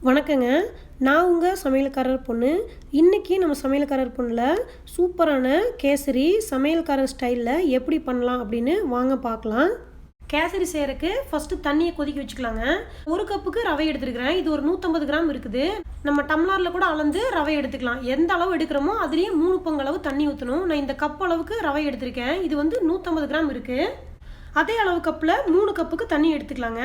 வணக்கங்க. நான் உங்கள் சமையல்காரர் பொண்ணு. இன்றைக்கி நம்ம சமையல்காரர் பொண்ணில் சூப்பரான கேசரி சமையல்காரர் ஸ்டைலில் எப்படி பண்ணலாம் அப்படின்னு வாங்க பார்க்கலாம். கேசரி செய்கிறதுக்கு ஃபஸ்ட்டு தண்ணியை கொதிக்க வச்சுக்கலாங்க. ஒரு கப்புக்கு ரவை எடுத்துருக்கிறேன். இது ஒரு 150 கிராம் இருக்குது. நம்ம டம்ளரில் கூட அளந்து ரவை எடுத்துக்கலாம். எந்த அளவு எடுக்கிறோமோ அதுலேயே 3 பங்கு அளவு தண்ணி ஊற்றணும். நான் இந்த கப் அளவுக்கு ரவை எடுத்திருக்கேன். இது வந்து 150 கிராம் இருக்குது. அதே அளவு கப்பில் 3 கப்புக்கு தண்ணி எடுத்துக்கலாங்க.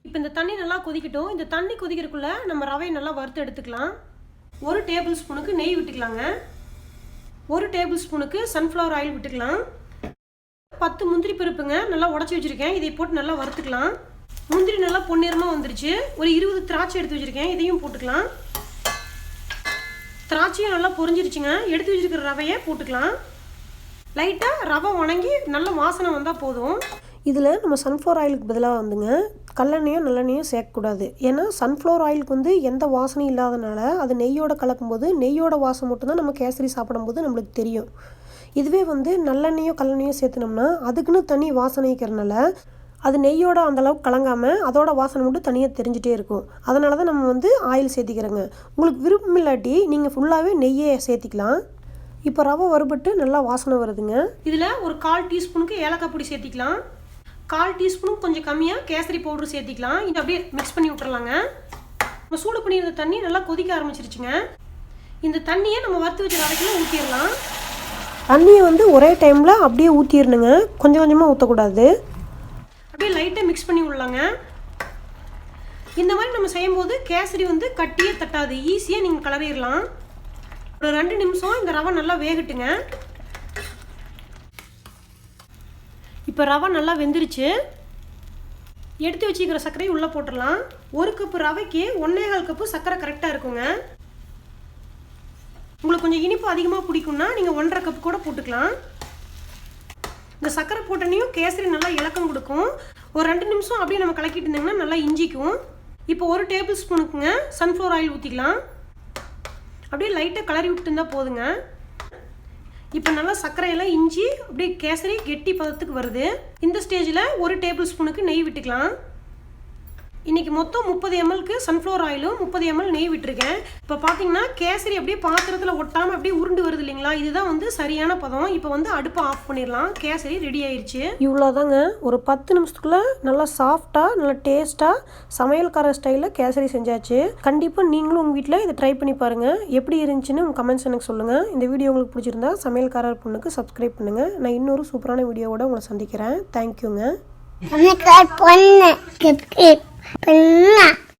இப்போ இந்த தண்ணி நல்லா கொதிக்கட்டும். இந்த தண்ணி கொதிக்கிறதுக்குள்ளே நம்ம ரவையை நல்லா வறுத்து எடுத்துக்கலாம். 1 டேபிள் ஸ்பூனுக்கு நெய் விட்டுக்கலாங்க. 1 டேபிள் ஸ்பூனுக்கு சன்ஃப்ளவர் ஆயில் விட்டுக்கலாம். 10 முந்திரி பருப்புங்க நல்லா உடச்சி வச்சுருக்கேன். இதை போட்டு நல்லா வறுத்துக்கலாம். முந்திரி நல்லா பொன்னிறமாக வந்துருச்சு. ஒரு 20 திராட்சை எடுத்து வச்சுருக்கேன். இதையும் போட்டுக்கலாம். திராட்சையும் நல்லா பொரிஞ்சிருச்சுங்க. எடுத்து வச்சுருக்கிற ரவையை போட்டுக்கலாம். லைட்டாக ரவை வணங்கி நல்ல வாசனை வந்தால் போதும். இதில் நம்ம சன்ஃப்ளவர் ஆயிலுக்கு பதிலாக வந்துங்க கல்லெண்ணெயும் நல்லெண்ணெயும் சேர்க்கக்கூடாது. ஏன்னா சன்ஃப்ளவர் ஆயிலுக்கு வந்து எந்த வாசனையும் இல்லாதனால அது நெய்யோடு கலக்கும்போது நெய்யோட வாசம் மட்டும்தான் நம்ம கேசரி சாப்பிடும்போது நம்மளுக்கு தெரியும். இதுவே வந்து நல்லெண்ணெயோ கல்லெண்ணெயோ சேர்த்துனோம்னா அதுக்குன்னு தனி வாசனை இருக்கிறனால அது நெய்யோட அந்தளவுக்கு கலங்காமல் அதோட வாசனை மட்டும் தனியாக தெரிஞ்சிட்டே இருக்கும். அதனால தான் நம்ம வந்து ஆயில் சேர்த்திக்கிறோங்க. உங்களுக்கு விருப்பம் இல்லாட்டி நீங்கள் ஃபுல்லாகவே நெய்யை சேர்த்திக்கலாம். இப்போ ரவை வறுபட்டு நல்லா வாசனை வருதுங்க. இதில் ஒரு 1/4 டீஸ்பூனுக்கு ஏலக்காய் பொடி சேர்த்திக்கலாம். 1/4 டீஸ்பூனுக்கு கொஞ்சம் கம்மியாக கேசரி பவுட்ரு சேர்த்திக்கலாம். இதை அப்படியே மிக்ஸ் பண்ணி விட்டுறலாங்க. நம்ம சூடு பண்ணியிருந்த தண்ணி நல்லா கொதிக்க ஆரம்பிச்சிருச்சுங்க. இந்த தண்ணியை நம்ம வறுத்து வச்ச ரவைக்குள்ள ஊற்றிடலாம். தண்ணியை வந்து ஒரே டைமில் அப்படியே ஊற்றிடணுங்க. கொஞ்சம் கொஞ்சமாக ஊற்றக்கூடாது. அப்படியே லைட்டாக மிக்ஸ் பண்ணி விடலாங்க. இந்த மாதிரி நம்ம செய்யும்போது கேசரி வந்து கட்டியே தட்டாது. ஈஸியாக நீங்கள் கலரிடலாம். ஒரு 2 நிமிஷம் இந்த ரவை நல்லா வேகட்டுங்க. இப்போ ரவை நல்லா வெந்துருச்சு. எடுத்து வச்சுக்கிற சர்க்கரையை உள்ளே போட்டுடலாம். 1 கப்பு ரவைக்கு 1.25 கப்பு சர்க்கரை கரெக்டாக இருக்குங்க. உங்களுக்கு கொஞ்சம் இனிப்பு அதிகமாக பிடிக்கும்னா நீங்கள் 1.5 கப்பு கூட போட்டுக்கலாம். இந்த சர்க்கரை போட்டனையும் கேசரி நல்லா இலக்கம் கொடுக்கும். ஒரு 2 நிமிஷம் அப்படியே நம்ம கலக்கிட்டு இருந்தீங்கன்னா நல்லா இஞ்சிக்கும். இப்போ 1 டேபிள் ஸ்பூனுக்குங்க சன்ஃப்ளவர் ஆயில் ஊற்றிக்கலாம். அப்படியே லைட்டாக கிளறி விட்டு இருந்தால் போதுங்க. இப்போ நல்லா சர்க்கரையெல்லாம் இஞ்சி அப்படியே கேசரி கெட்டி பதத்துக்கு வருது. இந்த ஸ்டேஜில் 1 டேபிள் ஸ்பூனுக்கு நெய் விட்டுக்கலாம். இன்றைக்கி மொத்தம் 30 mlக்கு சன்ஃப்ளவர் ஆயிலும் 30 ml நெய் விட்டுருக்கேன். இப்போ பார்த்தீங்கன்னா கேசரி அப்படியே பாத்திரத்தில் ஒட்டாமல் அப்படியே உருண்டு வருது இல்லைங்களா? இதுதான் வந்து சரியான பதம். இப்போ வந்து அடுப்பை ஆஃப் பண்ணிடலாம். கேசரி ரெடி ஆயிடுச்சு. இவ்வளோதாங்க. ஒரு 10 நிமிஷத்துக்குள்ளே நல்லா சாஃப்டாக நல்லா டேஸ்ட்டாக சமையல்கார ஸ்டைலில் கேசரி செஞ்சாச்சு. கண்டிப்பாக நீங்களும் உங்கள் வீட்டில் இதை ட்ரை பண்ணி பாருங்கள். எப்படி இருந்துச்சுன்னு உங்கள் கமெண்ட்ஸ் எனக்கு சொல்லுங்கள். இந்த வீடியோ உங்களுக்கு பிடிச்சிருந்தா சமையல்காரர் பொண்ணுக்கு சப்ஸ்கிரைப் பண்ணுங்கள். நான் இன்னொரு சூப்பரான வீடியோவோட உங்களை சந்திக்கிறேன். தேங்க்யூங்க.